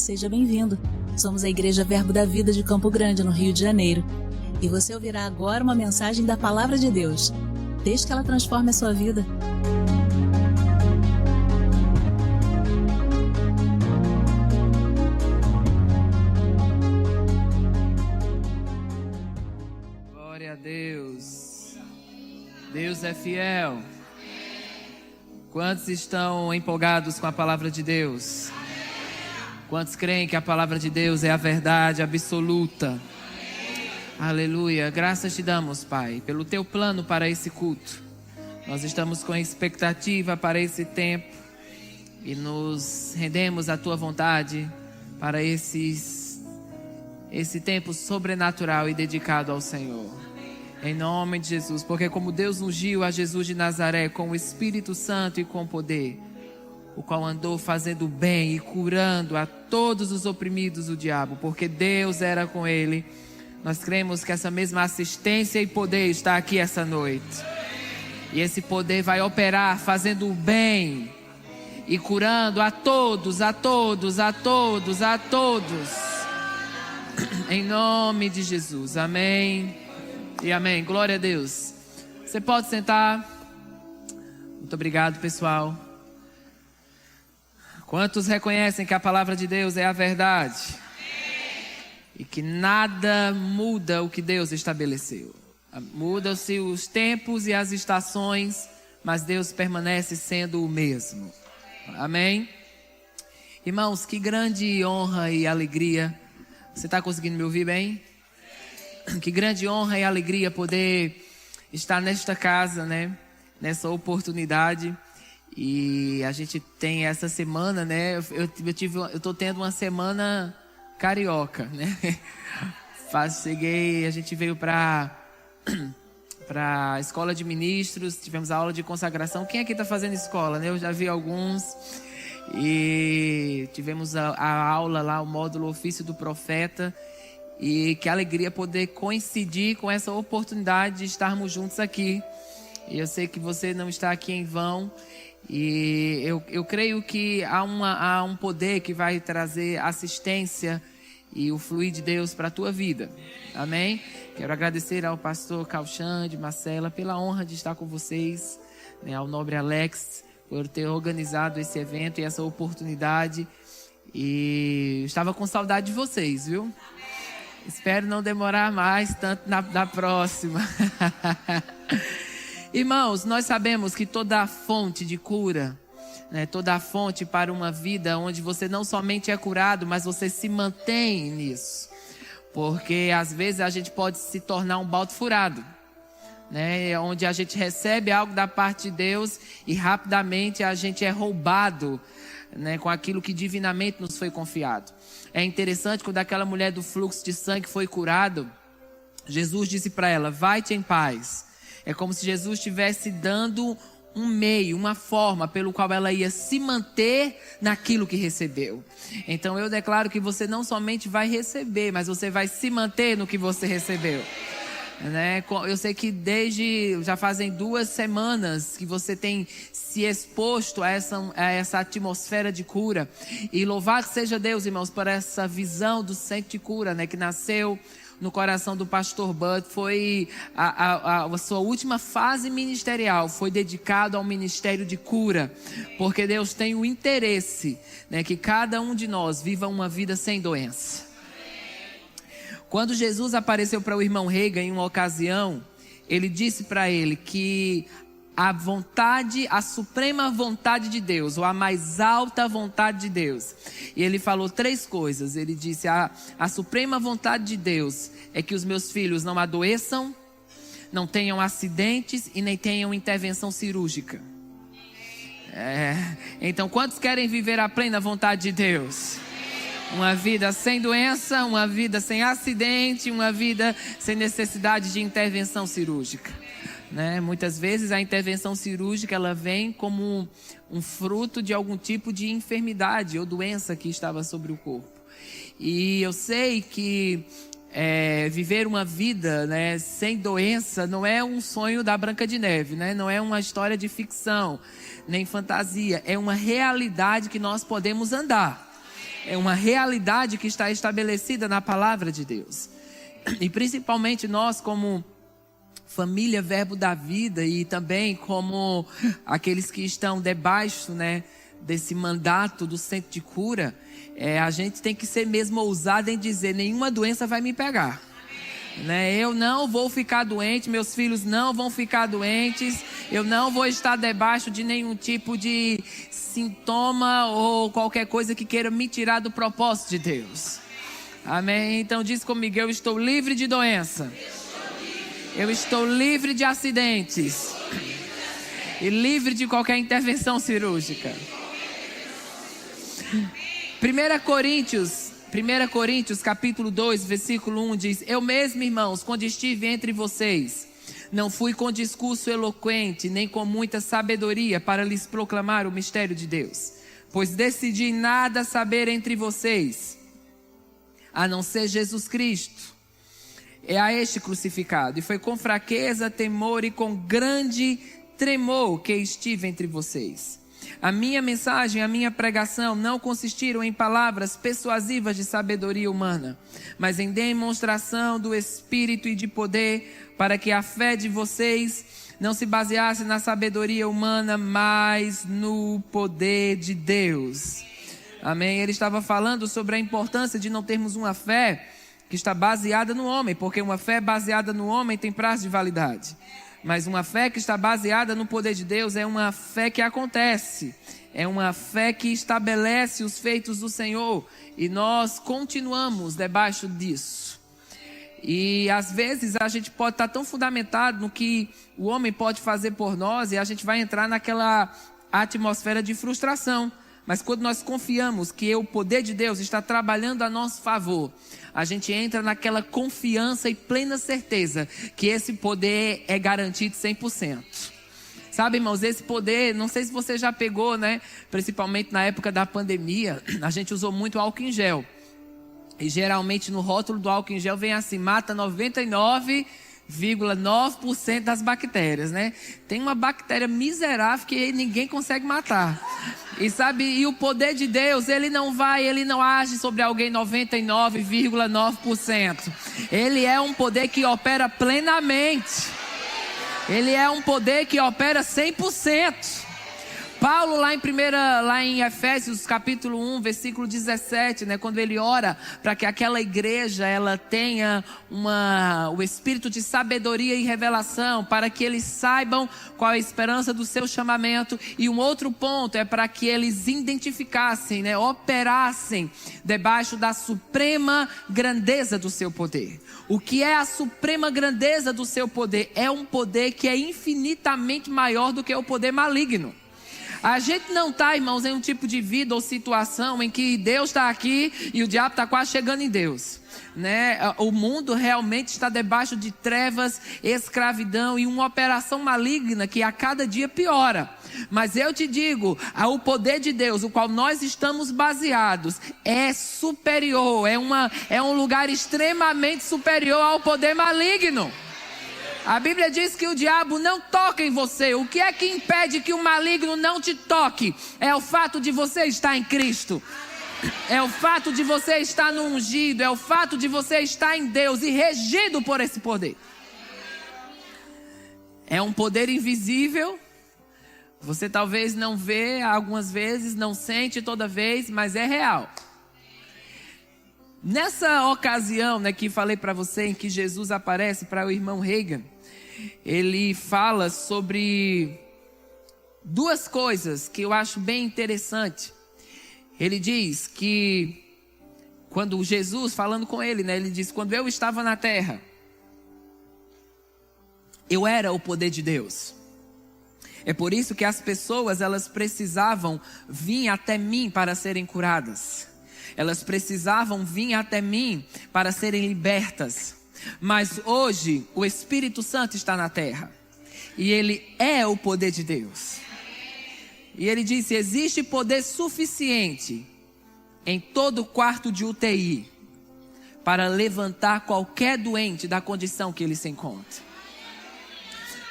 seja bem-vindo. Somos a Igreja Verbo da Vida de Campo Grande, no Rio de Janeiro. E você ouvirá agora uma mensagem da Palavra de Deus. Desde que ela transforme a sua vida. Glória a Deus. Deus é fiel. Quantos estão empolgados com a Palavra de Deus? Quantos creem que a Palavra de Deus é a verdade absoluta? Aleluia. Graças te damos, Pai, pelo teu plano para esse culto. Nós estamos com expectativa para esse tempo e nos rendemos à tua vontade para esse tempo sobrenatural e dedicado ao Senhor. Em nome de Jesus, porque como Deus ungiu a Jesus de Nazaré com o Espírito Santo e com poder, o qual andou fazendo bem e curando a todos os oprimidos do diabo, porque Deus era com ele. Nós cremos que essa mesma assistência e poder está aqui essa noite. E esse poder vai operar fazendo o bem e curando a todos, a todos, a todos, a todos. Em nome de Jesus, amém e amém. Glória a Deus. Você pode sentar. Muito obrigado, pessoal. Quantos reconhecem que a palavra de Deus é a verdade? E que nada muda o que Deus estabeleceu. Mudam-se os tempos e as estações, mas Deus permanece sendo o mesmo. Amém? Irmãos, que grande honra e alegria. Você está conseguindo me ouvir bem? Que grande honra e alegria poder estar nesta casa, né? Nessa oportunidade. E a gente tem essa semana, né? Eu tô tendo uma semana carioca, né? A gente veio para a escola de ministros, tivemos a aula de consagração. Quem aqui está fazendo escola, né? Eu já vi alguns. E tivemos a aula lá, o módulo ofício do profeta. E que alegria poder coincidir com essa oportunidade de estarmos juntos aqui. E eu sei que você não está aqui em vão. E eu creio que há um poder que vai trazer assistência e o fluir de Deus para a tua vida. Amém? Quero agradecer ao pastor Calxande, Marcela, pela honra de estar com vocês, né, ao nobre Alex, por ter organizado esse evento e essa oportunidade. E estava com saudade de vocês, viu? Espero não demorar mais tanto na próxima. Irmãos, nós sabemos que toda a fonte de cura, né, toda a fonte para uma vida onde você não somente é curado, mas você se mantém nisso. Porque às vezes a gente pode se tornar um balde furado, né, onde a gente recebe algo da parte de Deus e rapidamente a gente é roubado, né, com aquilo que divinamente nos foi confiado. É interessante, quando aquela mulher do fluxo de sangue foi curada, Jesus disse para ela: vai-te em paz. É como se Jesus estivesse dando um meio, uma forma pelo qual ela ia se manter naquilo que recebeu. Então eu declaro que você não somente vai receber, mas você vai se manter no que você recebeu. Né? Eu sei que já fazem 2 semanas que você tem se exposto a essa atmosfera de cura. E louvado seja Deus, irmãos, por essa visão do centro de cura, né, que nasceu no coração do pastor Bud. Foi a sua última fase ministerial, foi dedicado ao ministério de cura, porque Deus tem o interesse, né, que cada um de nós viva uma vida sem doença. Quando Jesus apareceu para o irmão Reagan em uma ocasião, ele disse para ele que a suprema vontade de Deus, ou a mais alta vontade de Deus. E ele falou 3 coisas. Ele disse: a suprema vontade de Deus é que os meus filhos não adoeçam, não tenham acidentes e nem tenham intervenção cirúrgica. Então, quantos querem viver a plena vontade de Deus? Uma vida sem doença, uma vida sem acidente, uma vida sem necessidade de intervenção cirúrgica. Né? Muitas vezes a intervenção cirúrgica ela vem como um fruto de algum tipo de enfermidade ou doença que estava sobre o corpo. E eu sei que viver uma vida, né, sem doença não é um sonho da Branca de Neve, né? Não é uma história de ficção, nem fantasia. É uma realidade que nós podemos andar. É uma realidade que está estabelecida na palavra de Deus. E principalmente nós, como família Verbo da Vida, e também como aqueles que estão debaixo, né, desse mandato do Centro de Cura, a gente tem que ser mesmo ousado em dizer: nenhuma doença vai me pegar. Né? Eu não vou ficar doente, meus filhos não vão ficar doentes, eu não vou estar debaixo de nenhum tipo de sintoma ou qualquer coisa que queira me tirar do propósito de Deus. Amém? Então diz comigo: eu estou livre de doença, eu estou livre de acidentes e livre de qualquer intervenção cirúrgica. 1 Coríntios capítulo 2, versículo 1 diz: eu mesmo, irmãos, quando estive entre vocês, não fui com discurso eloquente, nem com muita sabedoria para lhes proclamar o mistério de Deus, pois decidi nada saber entre vocês, a não ser Jesus Cristo, a este crucificado. E foi com fraqueza, temor e com grande tremor que estive entre vocês. A minha mensagem, a minha pregação não consistiram em palavras persuasivas de sabedoria humana, mas em demonstração do Espírito e de poder, para que a fé de vocês não se baseasse na sabedoria humana, mas no poder de Deus. Amém? Ele estava falando sobre a importância de não termos uma fé que está baseada no homem, porque uma fé baseada no homem tem prazo de validade. Mas uma fé que está baseada no poder de Deus é uma fé que acontece. É uma fé que estabelece os feitos do Senhor. E nós continuamos debaixo disso. E às vezes a gente pode estar tão fundamentado no que o homem pode fazer por nós, e a gente vai entrar naquela atmosfera de frustração. Mas quando nós confiamos que o poder de Deus está trabalhando a nosso favor, a gente entra naquela confiança e plena certeza que esse poder é garantido 100%. Sabe, irmãos, esse poder, não sei se você já pegou, né? Principalmente na época da pandemia, a gente usou muito álcool em gel. E geralmente no rótulo do álcool em gel vem assim: mata 99,9% das bactérias, né? Tem uma bactéria miserável que ninguém consegue matar. E sabe, e o poder de Deus, ele não age sobre alguém 99,9%. Ele é um poder que opera plenamente. Ele é um poder que opera 100%. Paulo lá em Efésios capítulo 1, versículo 17, né, quando ele ora para que aquela igreja ela tenha o espírito de sabedoria e revelação, para que eles saibam qual é a esperança do seu chamamento. E um outro ponto é para que eles identificassem, né, operassem debaixo da suprema grandeza do seu poder. O que é a suprema grandeza do seu poder? É um poder que é infinitamente maior do que o poder maligno. A gente não está, irmãos, em um tipo de vida ou situação em que Deus está aqui e o diabo está quase chegando em Deus, né? O mundo realmente está debaixo de trevas, escravidão e uma operação maligna que a cada dia piora. Mas eu te digo, o poder de Deus, o qual nós estamos baseados, é superior, é um lugar extremamente superior ao poder maligno. A Bíblia diz que o diabo não toca em você. O que é que impede que o maligno não te toque? É o fato de você estar em Cristo. É o fato de você estar no ungido. É o fato de você estar em Deus e regido por esse poder. É um poder invisível. Você talvez não vê algumas vezes, não sente toda vez, mas é real. Nessa ocasião, né, que falei para você, em que Jesus aparece para o irmão Reagan, ele fala sobre duas coisas que eu acho bem interessante. Ele diz que quando Jesus, falando com ele, né, ele diz: quando eu estava na terra, eu era o poder de Deus. É por isso que as pessoas, elas precisavam vir até mim para serem curadas. Elas precisavam vir até mim para serem libertas. Mas hoje o Espírito Santo está na terra. E ele é o poder de Deus. E ele disse: existe poder suficiente em todo quarto de UTI para levantar qualquer doente da condição que ele se encontra.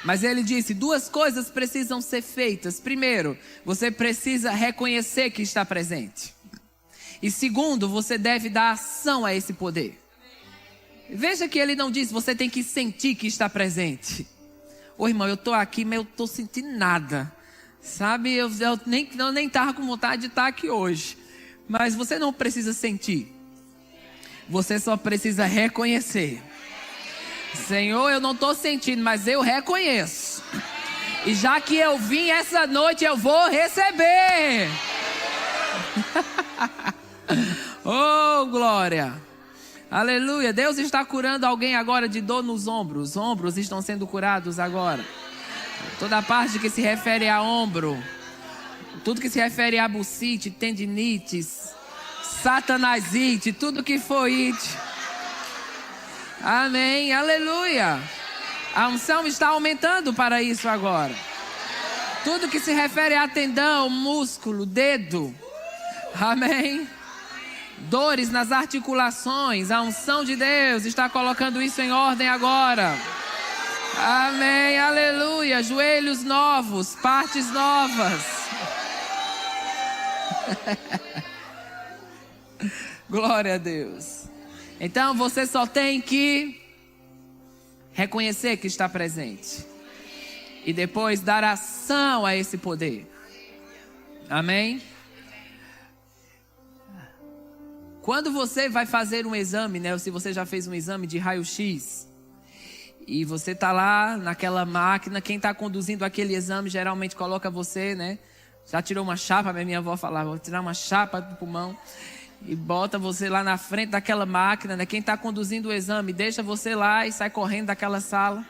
Mas ele disse: duas coisas precisam ser feitas. Primeiro, você precisa reconhecer que está presente. E segundo, você deve dar ação a esse poder. Veja que ele não diz, você tem que sentir que está presente. Ô irmão, eu estou aqui, mas eu estou sentindo nada. Sabe, eu nem estava com vontade de estar aqui hoje. Mas você não precisa sentir. Você só precisa reconhecer. Senhor, eu não estou sentindo, mas eu reconheço. E já que eu vim essa noite, eu vou receber. Oh, glória. Aleluia. Deus está curando alguém agora de dor nos ombros. Os ombros estão sendo curados agora. Toda a parte que se refere a ombro. Tudo que se refere a bucite, tendinites, satanasite, tudo que for it. Amém. Aleluia. A unção está aumentando para isso agora. Tudo que se refere a tendão, músculo, dedo. Amém. Dores nas articulações, a unção de Deus está colocando isso em ordem agora. Amém, aleluia. Joelhos novos, partes novas. Glória a Deus. Então você só tem que reconhecer que está presente e depois dar ação a esse poder. Amém? Quando você vai fazer um exame, né? Ou se você já fez um exame de raio-x e você está lá naquela máquina, quem está conduzindo aquele exame geralmente coloca você, né? Já tirou uma chapa, minha avó falava, vou tirar uma chapa do pulmão e bota você lá na frente daquela máquina, né? Quem está conduzindo o exame deixa você lá e sai correndo daquela sala,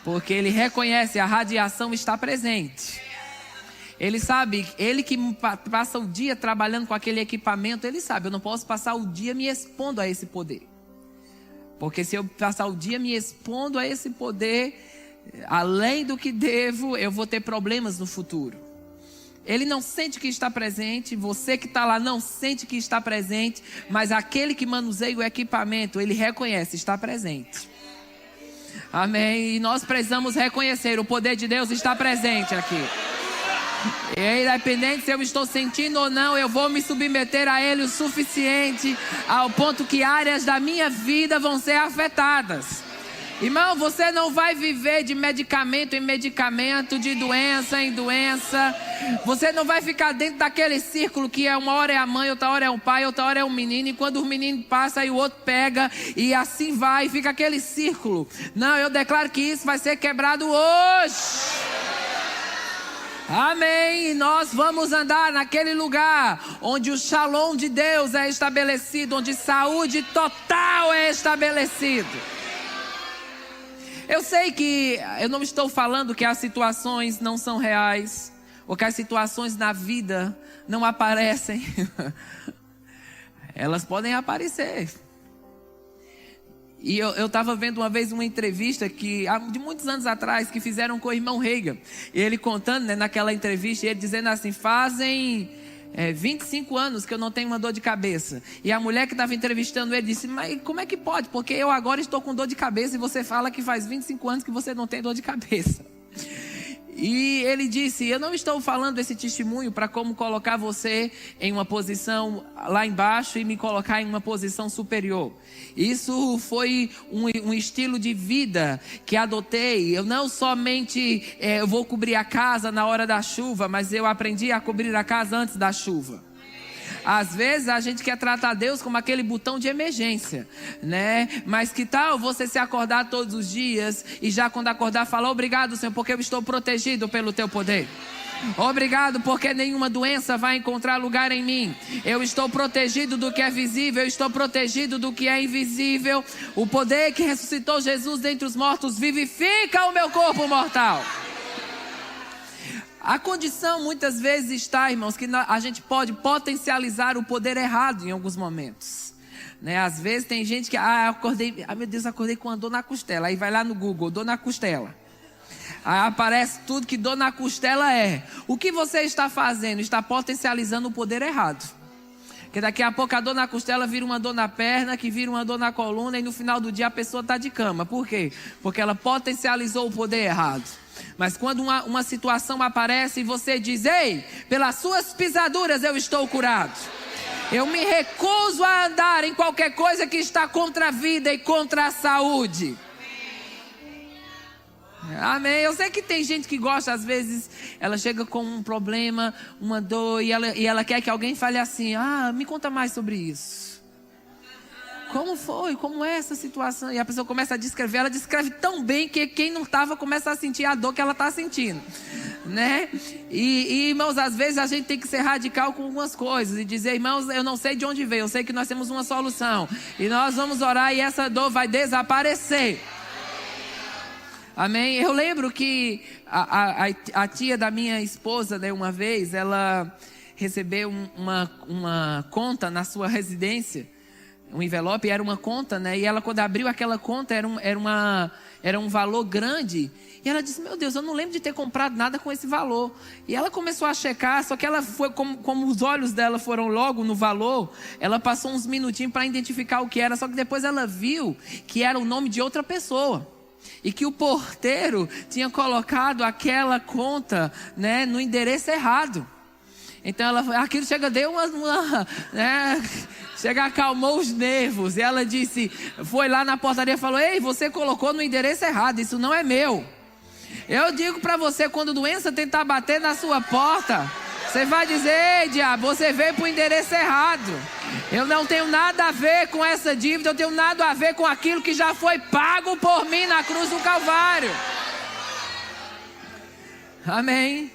porque ele reconhece a radiação está presente. Ele sabe, ele que passa o dia trabalhando com aquele equipamento, ele sabe, eu não posso passar o dia me expondo a esse poder. Porque se eu passar o dia me expondo a esse poder, além do que devo, eu vou ter problemas no futuro. Ele não sente que está presente, você que está lá não sente que está presente, mas aquele que manuseia o equipamento, ele reconhece, está presente. Amém? E nós precisamos reconhecer, o poder de Deus está presente aqui. E independente se eu estou sentindo ou não, eu vou me submeter a Ele o suficiente, ao ponto que áreas da minha vida vão ser afetadas. Irmão, você não vai viver de medicamento em medicamento, de doença em doença. Você não vai ficar dentro daquele círculo que uma hora é a mãe, outra hora é o pai, outra hora é o menino. E quando o menino passa, aí o outro pega e assim vai, fica aquele círculo. Não, eu declaro que isso vai ser quebrado hoje. Amém. E nós vamos andar naquele lugar onde o shalom de Deus é estabelecido, onde saúde total é estabelecido. Eu sei que eu não estou falando que as situações não são reais, ou que as situações na vida não aparecem. Elas podem aparecer. E eu estava vendo uma vez uma entrevista de muitos anos atrás, que fizeram com o irmão Reagan. E ele contando, né, naquela entrevista, ele dizendo assim, fazem 25 anos que eu não tenho uma dor de cabeça. E a mulher que estava entrevistando ele disse, mas como é que pode? Porque eu agora estou com dor de cabeça e você fala que faz 25 anos que você não tem dor de cabeça. E ele disse, eu não estou falando esse testemunho para como colocar você em uma posição lá embaixo e me colocar em uma posição superior. Isso foi um estilo de vida que adotei. Eu não somente eu vou cobrir a casa na hora da chuva, mas eu aprendi a cobrir a casa antes da chuva. Às vezes a gente quer tratar Deus como aquele botão de emergência, né? Mas que tal você se acordar todos os dias e já quando acordar falar obrigado, Senhor, porque eu estou protegido pelo teu poder. Obrigado porque nenhuma doença vai encontrar lugar em mim. Eu estou protegido do que é visível, eu estou protegido do que é invisível. O poder que ressuscitou Jesus dentre os mortos vivifica o meu corpo mortal. A condição muitas vezes está, irmãos, que a gente pode potencializar o poder errado em alguns momentos, né? Às vezes tem gente que, meu Deus, acordei com uma dor na costela. Aí vai lá no Google, dor na costela. Aí aparece tudo que dor na costela é. O que você está fazendo? Está potencializando o poder errado. Porque daqui a pouco a dor na costela vira uma dor na perna, que vira uma dor na coluna, e no final do dia a pessoa está de cama. Por quê? Porque ela potencializou o poder errado. Mas quando uma situação aparece e você diz, ei, pelas suas pisaduras eu estou curado. Eu me recuso a andar em qualquer coisa que está contra a vida e contra a saúde. Amém. Eu sei que tem gente que gosta, às vezes, ela chega com um problema, uma dor, e ela quer que alguém fale assim: me conta mais sobre isso. Como foi? Como é essa situação? E a pessoa começa a descrever, ela descreve tão bem que quem não estava começa a sentir a dor que ela está sentindo, né? E irmãos, às vezes a gente tem que ser radical com algumas coisas e dizer: irmãos, eu não sei de onde veio, eu sei que nós temos uma solução e nós vamos orar e essa dor vai desaparecer. Amém? Eu lembro que a tia da minha esposa, né, uma vez, ela recebeu uma conta na sua residência, um envelope, era uma conta, né? E ela, quando abriu aquela conta, era um valor grande. E ela disse: meu Deus, eu não lembro de ter comprado nada com esse valor. E ela começou a checar, só que ela foi, como os olhos dela foram logo no valor, ela passou uns minutinhos para identificar o que era. Só que depois ela viu que era o nome de outra pessoa. E que o porteiro tinha colocado aquela conta, né, no endereço errado. Então aquilo deu uma né, acalmou os nervos. E ela disse, foi lá na portaria e falou: ei, você colocou no endereço errado, isso não é meu. Eu digo para você, quando a doença tentar bater na sua porta, você vai dizer: ei, diabo, você veio para o endereço errado. Eu não tenho nada a ver com essa dívida, eu tenho nada a ver com aquilo que já foi pago por mim na cruz do Calvário. Amém.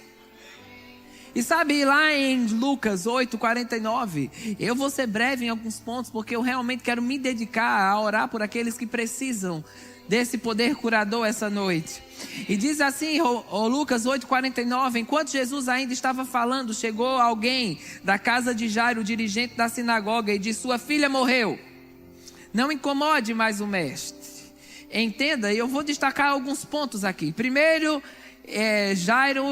E sabe, lá em Lucas 8:49, eu vou ser breve em alguns pontos, porque eu realmente quero me dedicar a orar por aqueles que precisam desse poder curador essa noite. E diz assim, Lucas 8:49, enquanto Jesus ainda estava falando, chegou alguém da casa de Jairo, o dirigente da sinagoga, e disse: sua filha morreu, não incomode mais o mestre. Entenda, eu vou destacar alguns pontos aqui. Primeiro, Jairo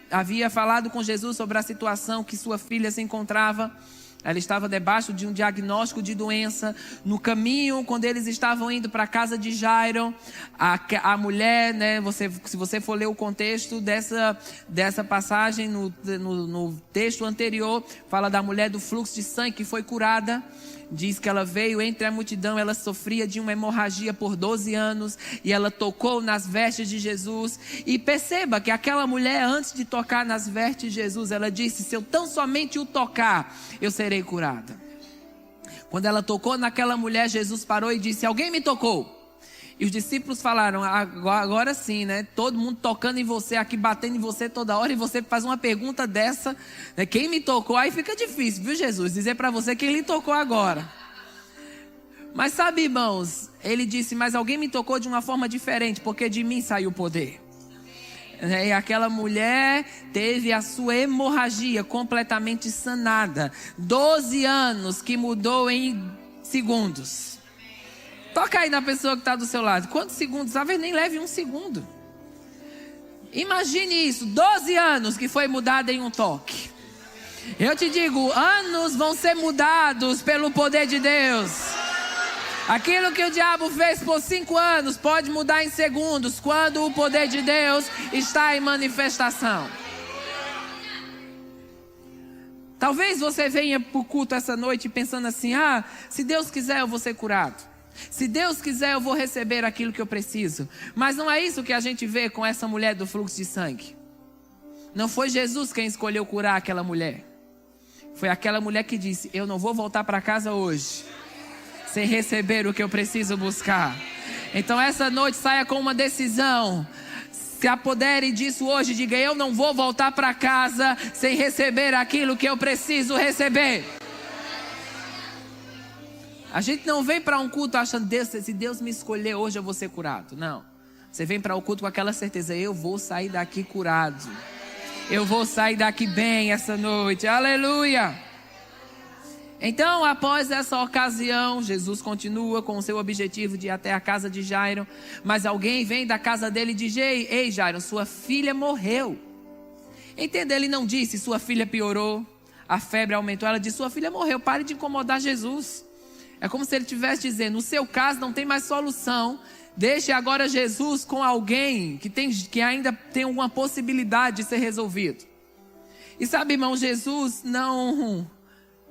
havia falado com Jesus sobre a situação que sua filha se encontrava. Ela estava debaixo de um diagnóstico de doença. No caminho, quando eles estavam indo para a casa de Jairo, a mulher, né, se você for ler o contexto dessa passagem, no texto anterior, fala da mulher do fluxo de sangue que foi curada. Diz que ela veio entre a multidão, ela sofria de uma hemorragia por 12 anos e ela tocou nas vestes de Jesus. E perceba que aquela mulher, antes de tocar nas vestes de Jesus, ela disse: se eu tão somente o tocar, eu serei curada. Quando ela tocou naquela mulher, Jesus parou e disse: alguém me tocou? E os discípulos falaram: agora sim, né? Todo mundo tocando em você aqui, batendo em você toda hora, e você faz uma pergunta dessa, né? Quem me tocou? Aí fica difícil, viu, Jesus? Dizer para você quem lhe tocou agora. Mas sabe, irmãos, ele disse: mas alguém me tocou de uma forma diferente, porque de mim saiu o poder. E aquela mulher teve a sua hemorragia completamente sanada. 12 anos que mudou em segundos. Toca aí na pessoa que está do seu lado. Quantos segundos? Talvez nem leve um segundo. Imagine isso. 12 anos que foi mudado em um toque. Eu te digo, anos vão ser mudados pelo poder de Deus. Aquilo que o diabo fez por 5 anos pode mudar em segundos, quando o poder de Deus está em manifestação. Talvez você venha para o culto essa noite pensando assim: se Deus quiser eu vou ser curado. Se Deus quiser eu vou receber aquilo que eu preciso. Mas não é isso que a gente vê com essa mulher do fluxo de sangue. Não foi Jesus quem escolheu curar aquela mulher. Foi aquela mulher que disse: eu não vou voltar para casa hoje sem receber o que eu preciso buscar. Então essa noite saia com uma decisão. Se apodere disso hoje, diga: eu não vou voltar para casa sem receber aquilo que eu preciso receber. A gente não vem para um culto achando: Deus, se Deus me escolher hoje eu vou ser curado. Não. Você vem para o culto com aquela certeza: eu vou sair daqui curado. Eu vou sair daqui bem essa noite. Aleluia. Então, após essa ocasião, Jesus continua com o seu objetivo de ir até a casa de Jairo. Mas alguém vem da casa dele e diz: ei Jairo, sua filha morreu. Entenda, ele não disse: sua filha piorou, a febre aumentou. Ela disse: sua filha morreu, pare de incomodar Jesus. É como se ele estivesse dizendo: no seu caso não tem mais solução. Deixe agora Jesus com alguém que ainda tem alguma possibilidade de ser resolvido. E sabe, irmão, Jesus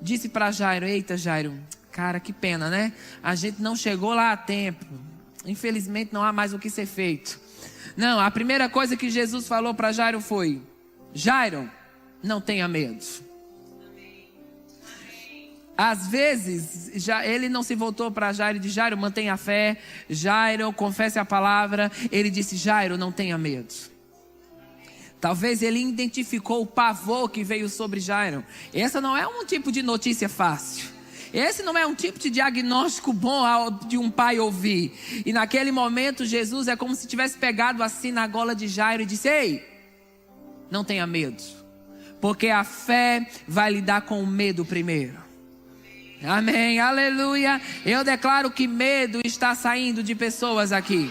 disse para Jairo: eita, Jairo, cara, que pena, né? A gente não chegou lá a tempo. Infelizmente não há mais o que ser feito. Não, a primeira coisa que Jesus falou para Jairo foi: Jairo, não tenha medo. Às vezes, ele não se voltou para Jairo e disse: Jairo, mantenha a fé. Jairo, confesse a palavra. Ele disse: Jairo, não tenha medo. Talvez ele identificou o pavor que veio sobre Jairo. Essa não é um tipo de notícia fácil. Esse não é um tipo de diagnóstico bom de um pai ouvir. E naquele momento, Jesus é como se tivesse pegado assim na gola de Jairo e disse: ei, não tenha medo. Porque a fé vai lidar com o medo primeiro. Amém, aleluia. Eu declaro que medo está saindo de pessoas aqui.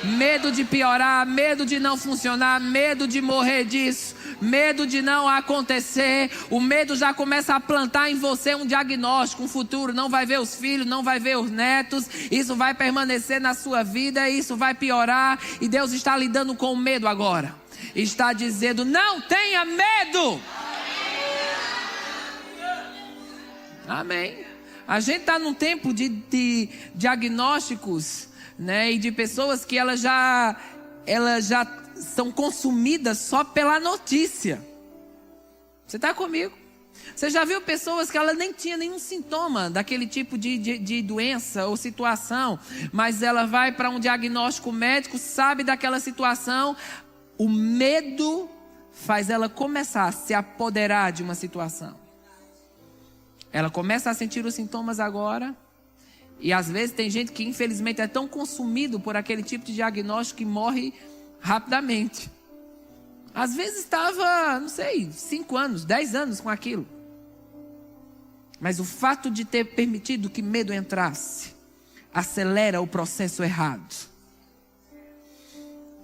Medo de piorar, medo de não funcionar, medo de morrer disso, medo de não acontecer. O medo já começa a plantar em você um diagnóstico, um futuro. Não vai ver os filhos, não vai ver os netos. Isso vai permanecer na sua vida, isso vai piorar. E Deus está lidando com o medo agora. Está dizendo: não tenha medo. Amém. A gente está num tempo de diagnósticos, né, e de pessoas que elas já são consumidas só pela notícia. Você está comigo? Você já viu pessoas que ela nem tinha nenhum sintoma daquele tipo de doença ou situação, mas ela vai para um diagnóstico médico, sabe daquela situação, o medo faz ela começar a se apoderar de uma situação. Ela começa a sentir os sintomas agora. E às vezes tem gente que infelizmente é tão consumido por aquele tipo de diagnóstico que morre rapidamente. Às vezes estava, não sei, 5 anos, 10 anos com aquilo. Mas o fato de ter permitido que medo entrasse acelera o processo errado.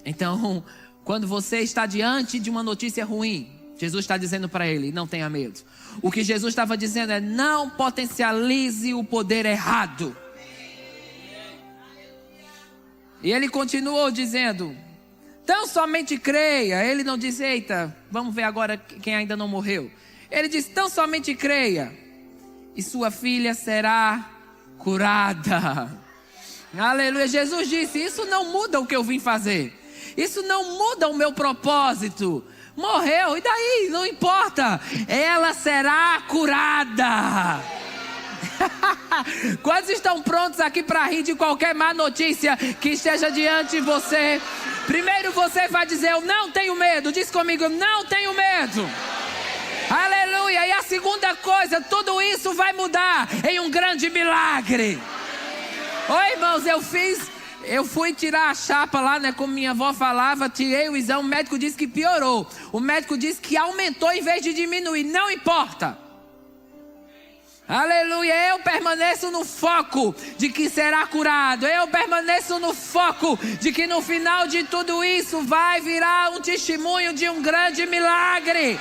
Então, quando você está diante de uma notícia ruim, Jesus está dizendo para ele: não tenha medo. O que Jesus estava dizendo é: não potencialize o poder errado. E ele continuou dizendo: tão somente creia. Ele não disse: eita, vamos ver agora quem ainda não morreu. Ele disse: tão somente creia, e sua filha será curada. Aleluia. Jesus disse: isso não muda o que eu vim fazer. Isso não muda o meu propósito. Morreu, e daí? Não importa. Ela será curada. Quantos estão prontos aqui para rir de qualquer má notícia que esteja diante de você? Primeiro você vai dizer: eu não tenho medo. Diz comigo: eu não tenho medo. Aleluia. E a segunda coisa, tudo isso vai mudar em um grande milagre. Oi, irmãos, eu fui tirar a chapa lá, né, como minha avó falava, tirei o exame, o médico disse que piorou. O médico disse que aumentou em vez de diminuir, não importa. Aleluia, eu permaneço no foco de que será curado. Eu permaneço no foco de que no final de tudo isso vai virar um testemunho de um grande milagre.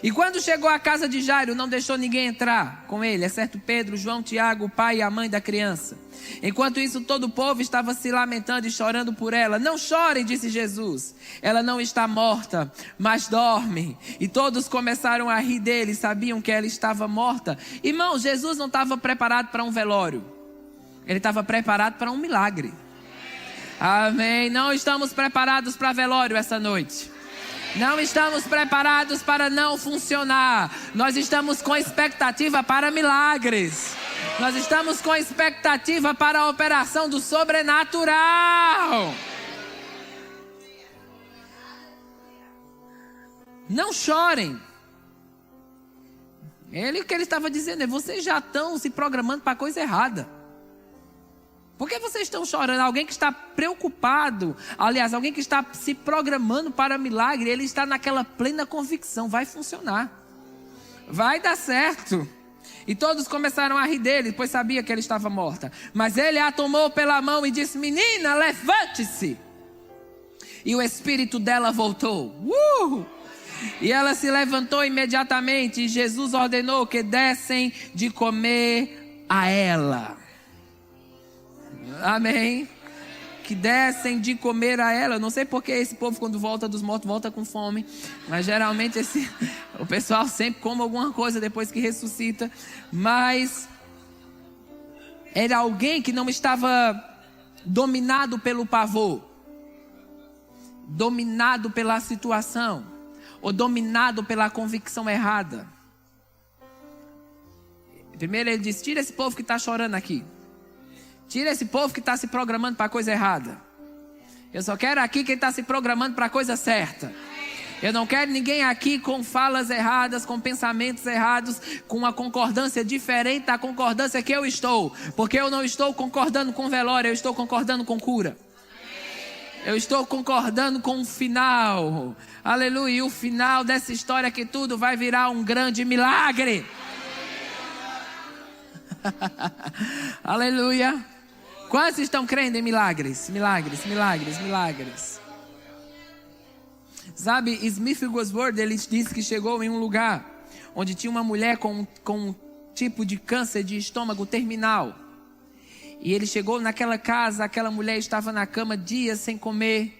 E quando chegou à casa de Jairo, não deixou ninguém entrar com ele, exceto Pedro, João, Tiago, o pai e a mãe da criança. Enquanto isso, todo o povo estava se lamentando e chorando por ela. Não chorem, disse Jesus. Ela não está morta, mas dorme. E todos começaram a rir dele, sabiam que ela estava morta. Irmão, Jesus não estava preparado para um velório. Ele estava preparado para um milagre. Amém. Não estamos preparados para velório essa noite. Não estamos preparados para não funcionar. Nós estamos com expectativa para milagres. Nós estamos com expectativa para a operação do sobrenatural. Não chorem. O que ele estava dizendo é: vocês já estão se programando para a coisa errada. Por que vocês estão chorando? Alguém que está preocupado, aliás, alguém que está se programando para milagre, ele está naquela plena convicção: vai funcionar, vai dar certo. E todos começaram a rir dele, pois sabia que ela estava morta. Mas ele a tomou pela mão e disse: menina, levante-se. E o espírito dela voltou. E ela se levantou imediatamente, e Jesus ordenou que dessem de comer a ela. Amém. que dessem de comer a ela. Não sei porque esse povo, quando volta dos mortos, volta com fome. Mas geralmente o pessoal sempre come alguma coisa depois que ressuscita. Mas era alguém que não estava dominado pelo pavor, dominado pela situação, ou dominado pela convicção errada. Primeiro ele diz: tira esse povo que está chorando aqui. Tira esse povo que está se programando para a coisa errada. Eu só quero aqui quem está se programando para a coisa certa. Eu não quero ninguém aqui com falas erradas, com pensamentos errados, com uma concordância diferente da concordância que eu estou. Porque eu não estou concordando com velório, eu estou concordando com cura. Eu estou concordando com o final. Aleluia. E o final dessa história, que tudo vai virar um grande milagre. Aleluia. Quantos estão crendo em milagres? Milagres, milagres, milagres. Sabe, Smith Wigglesworth, ele disse que chegou em um lugar onde tinha uma mulher com um tipo de câncer de estômago terminal. E ele chegou naquela casa, aquela mulher estava na cama dias sem comer.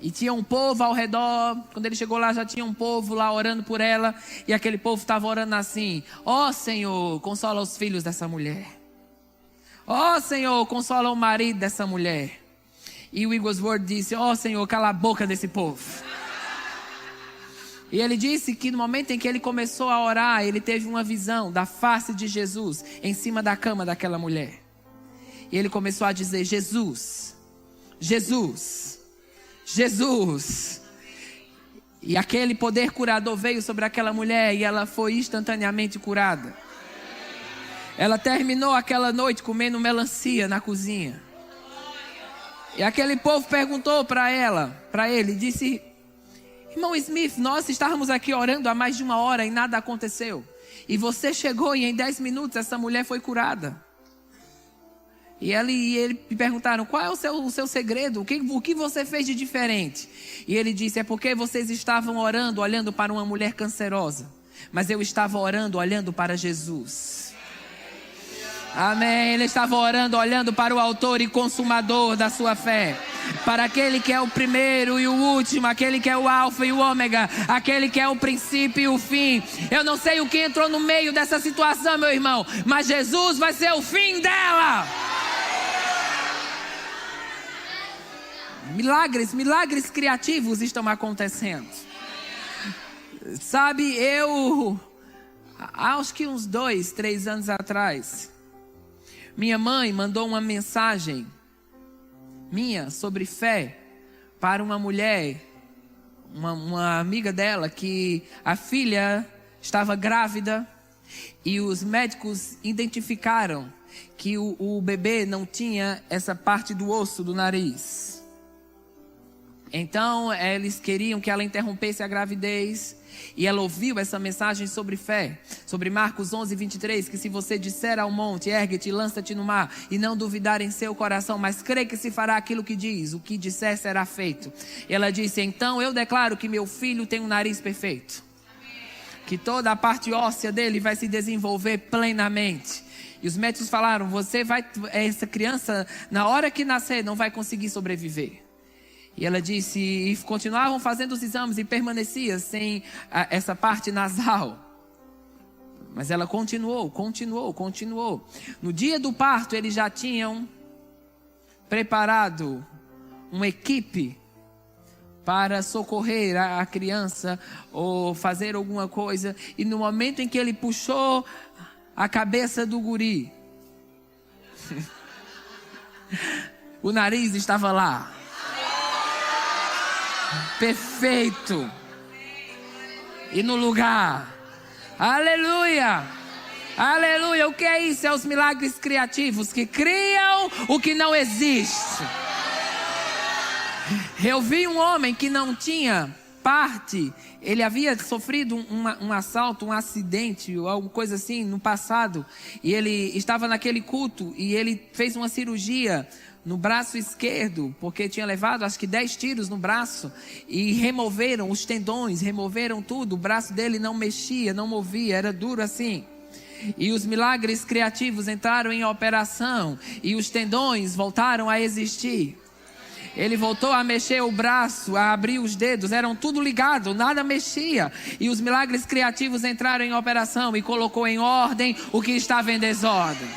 E tinha um povo ao redor. Quando ele chegou lá, já tinha um povo lá orando por ela. E aquele povo estava orando assim: ó Senhor, consola os filhos dessa mulher. Ó Senhor, consola o marido dessa mulher. E o Wigglesworth disse: ó Senhor, cala a boca desse povo. E ele disse que no momento em que ele começou a orar, ele teve uma visão da face de Jesus em cima da cama daquela mulher. E ele começou a dizer: Jesus, Jesus, Jesus. E aquele poder curador veio sobre aquela mulher e ela foi instantaneamente curada. Ela terminou aquela noite comendo melancia na cozinha. E aquele povo perguntou para ele, disse: irmão Smith, nós estávamos aqui orando há mais de 1 hora e nada aconteceu. E você chegou e em 10 minutos essa mulher foi curada. E ele me perguntaram: qual é o seu segredo? O que você fez de diferente? E ele disse: é porque vocês estavam orando, olhando para uma mulher cancerosa. Mas eu estava orando, olhando para Jesus. Amém. Ele estava orando, olhando para o autor e consumador da sua fé. Para aquele que é o primeiro e o último, aquele que é o alfa e o ômega, aquele que é o princípio e o fim. Eu não sei o que entrou no meio dessa situação, meu irmão, mas Jesus vai ser o fim dela. Milagres criativos estão acontecendo. Sabe, acho que uns 2, 3 anos atrás, minha mãe mandou uma mensagem minha sobre fé para uma mulher, uma amiga dela, que a filha estava grávida e os médicos identificaram que o bebê não tinha essa parte do osso do nariz. Então eles queriam que ela interrompesse a gravidez. E ela ouviu essa mensagem sobre fé, sobre Marcos 11, 23, que se você disser ao monte, ergue-te e lança-te no mar, e não duvidar em seu coração, mas crê que se fará aquilo que diz, o que disser será feito. E ela disse: então eu declaro que meu filho tem um nariz perfeito, que toda a parte óssea dele vai se desenvolver plenamente. E os médicos falaram: essa criança, na hora que nascer, não vai conseguir sobreviver. E ela disse, e continuavam fazendo os exames e permanecia sem essa parte nasal. Mas ela continuou. No dia do parto, eles já tinham preparado uma equipe para socorrer a criança ou fazer alguma coisa. E no momento em que ele puxou a cabeça do guri, o nariz estava lá. Perfeito. E no lugar. Aleluia. Aleluia. O que é isso? É os milagres criativos que criam o que não existe. Eu vi um homem que não tinha parte. Ele havia sofrido um assalto, um acidente ou alguma coisa assim no passado. E ele estava naquele culto e ele fez uma cirurgia no braço esquerdo, porque tinha levado acho que 10 tiros no braço, e removeram os tendões, removeram tudo, o braço dele não mexia, não movia, era duro assim. E os milagres criativos entraram em operação. E os tendões voltaram a existir. Ele voltou a mexer o braço, a abrir os dedos, eram tudo ligado, nada mexia. E os milagres criativos entraram em operação e colocou em ordem o que estava em desordem.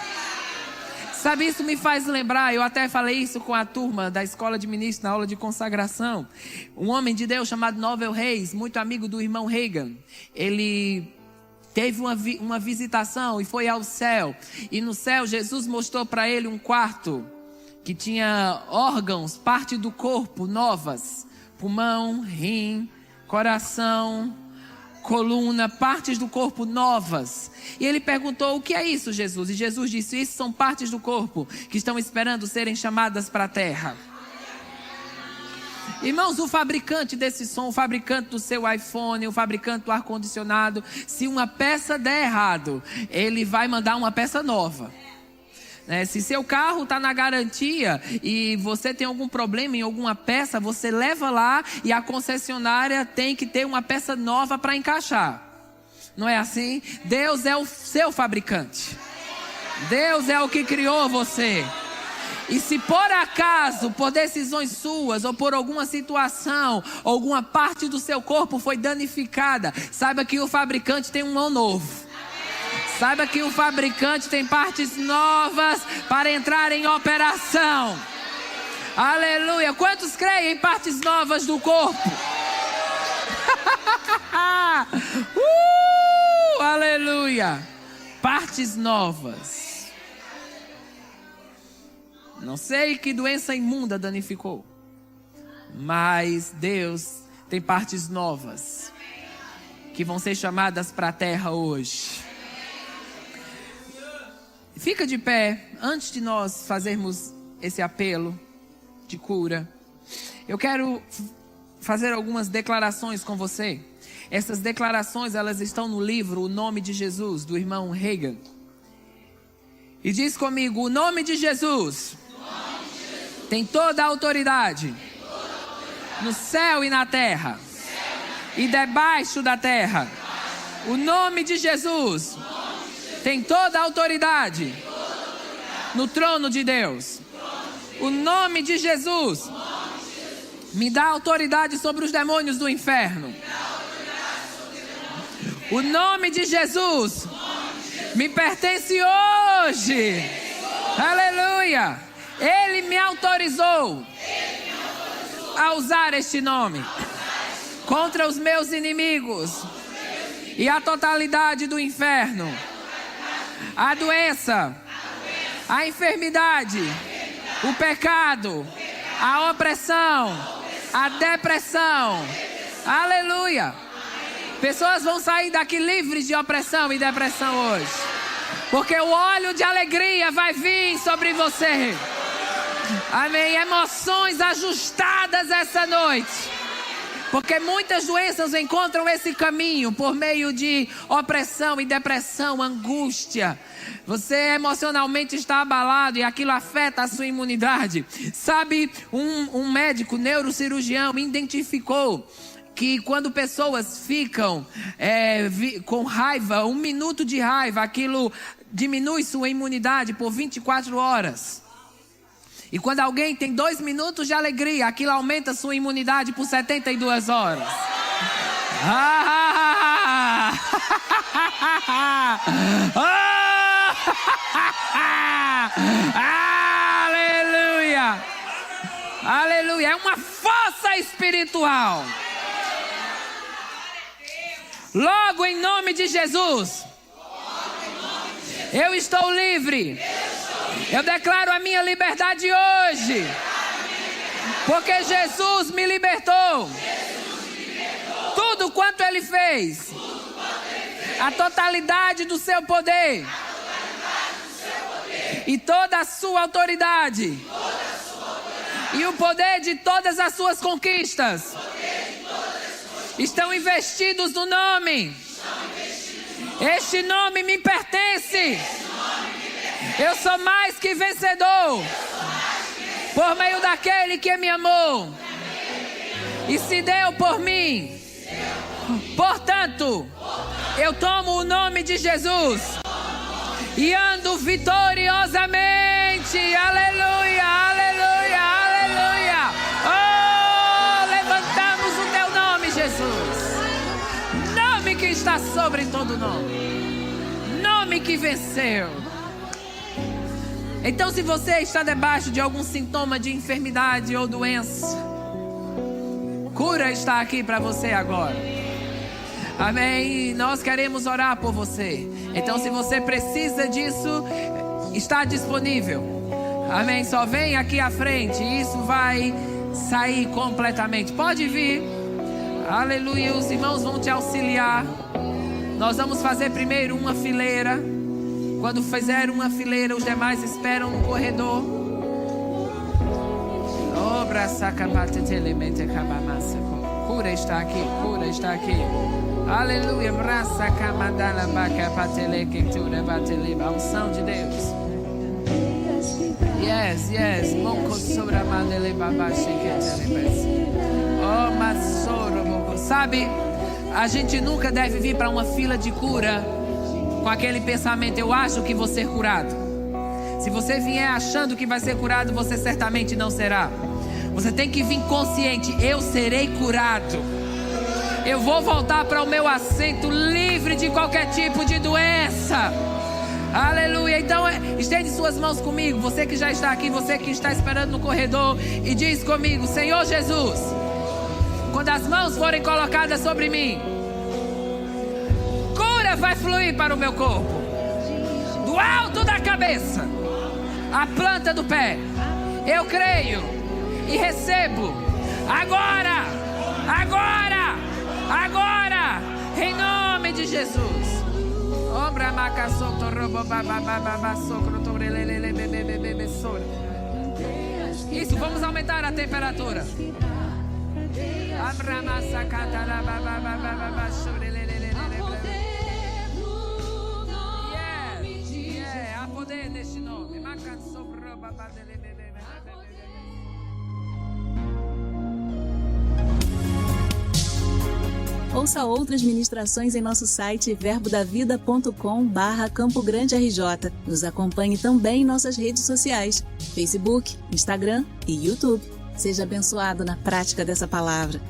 Sabe, isso me faz lembrar, eu até falei isso com a turma da escola de ministros na aula de consagração. Um homem de Deus chamado Novel Reis, muito amigo do irmão Reagan. Ele teve uma visitação e foi ao céu. E no céu Jesus mostrou para ele um quarto que tinha órgãos, parte do corpo novas. Pulmão, rim, coração, coluna, partes do corpo novas. E ele perguntou: o que é isso, Jesus? E Jesus disse: isso são partes do corpo que estão esperando serem chamadas para a terra. Irmãos, o fabricante desse som, o fabricante do seu iPhone, o fabricante do ar-condicionado, se uma peça der errado, ele vai mandar uma peça nova. Se seu carro está na garantia e você tem algum problema em alguma peça, você leva lá e a concessionária tem que ter uma peça nova para encaixar. Não é assim? Deus é o seu fabricante. Deus é o que criou você. E se por acaso, por decisões suas ou por alguma situação, alguma parte do seu corpo foi danificada, saiba que o fabricante tem um mão novo. Saiba que o fabricante tem partes novas para entrar em operação. Aleluia. Quantos creem em partes novas do corpo? Aleluia. Partes novas. Não sei que doença imunda danificou, mas Deus tem partes novas que vão ser chamadas para a terra hoje. Fica de pé, antes de nós fazermos esse apelo de cura. Eu quero fazer algumas declarações com você. Essas declarações, elas estão no livro O Nome de Jesus, do irmão Reagan. E diz comigo: o nome de Jesus tem toda a autoridade no céu e na terra e debaixo da terra. O nome de Jesus tem toda a autoridade no trono de Deus. O nome de Jesus me dá autoridade sobre os demônios do inferno. O nome de Jesus me pertence hoje. Aleluia. Ele me autorizou a usar este nome contra os meus inimigos e a totalidade do inferno. A doença, a enfermidade, o pecado, a opressão, a depressão. Aleluia. Pessoas vão sair daqui livres de opressão e depressão hoje, porque o óleo de alegria vai vir sobre você. Amém. Emoções ajustadas essa noite, porque muitas doenças encontram esse caminho por meio de opressão e depressão, angústia. Você emocionalmente está abalado e aquilo afeta a sua imunidade. Sabe, um médico neurocirurgião identificou que quando pessoas ficam com raiva, 1 minuto de raiva, aquilo diminui sua imunidade por 24 horas. E quando alguém tem 2 minutos de alegria, aquilo aumenta sua imunidade por 72 horas. Aleluia! Aleluia! É uma força espiritual. Logo em nome de Jesus, eu estou livre. Eu declaro a minha liberdade hoje, porque Jesus me libertou. Tudo quanto Ele fez, a totalidade do seu poder e toda a sua autoridade e o poder de todas as suas conquistas estão investidos no nome. Este nome me pertence. Eu sou mais que vencedor por meio daquele que me amou e se deu por mim. Portanto, eu tomo o nome de Jesus e ando vitoriosamente. Aleluia, aleluia, aleluia. Oh, levantamos o teu nome, Jesus. Nome que está sobre todo nome. Nome que venceu. Então, se você está debaixo de algum sintoma de enfermidade ou doença, cura está aqui para você agora. Amém? Nós queremos orar por você. Então, se você precisa disso, está disponível. Amém? Só vem aqui à frente e isso vai sair completamente. Pode vir. Aleluia. Os irmãos vão te auxiliar. Nós vamos fazer primeiro uma fileira. Quando fizer uma fileira, os demais esperam no corredor. Cura está aqui, cura está aqui. Aleluia. A unção de Deus. Yes, yes. Sabe, a gente nunca deve vir para uma fila de cura com aquele pensamento: eu acho que vou ser curado. Se você vier achando que vai ser curado, você certamente não será. Você tem que vir consciente: eu serei curado. Eu vou voltar para o meu assento livre de qualquer tipo de doença. Aleluia. Então estende suas mãos comigo, você que já está aqui, você que está esperando no corredor, e diz comigo: Senhor Jesus, quando as mãos forem colocadas sobre mim, cura vai fluir para o meu corpo, do alto da cabeça à planta do pé. Eu creio e recebo agora, agora, agora, em nome de Jesus. Isso, vamos aumentar a temperatura. Há poder neste nome. Ouça outras ministrações em nosso site verbodavida.com/Campo Grande RJ. Nos acompanhe também em nossas redes sociais, Facebook, Instagram e YouTube. Seja abençoado na prática dessa palavra.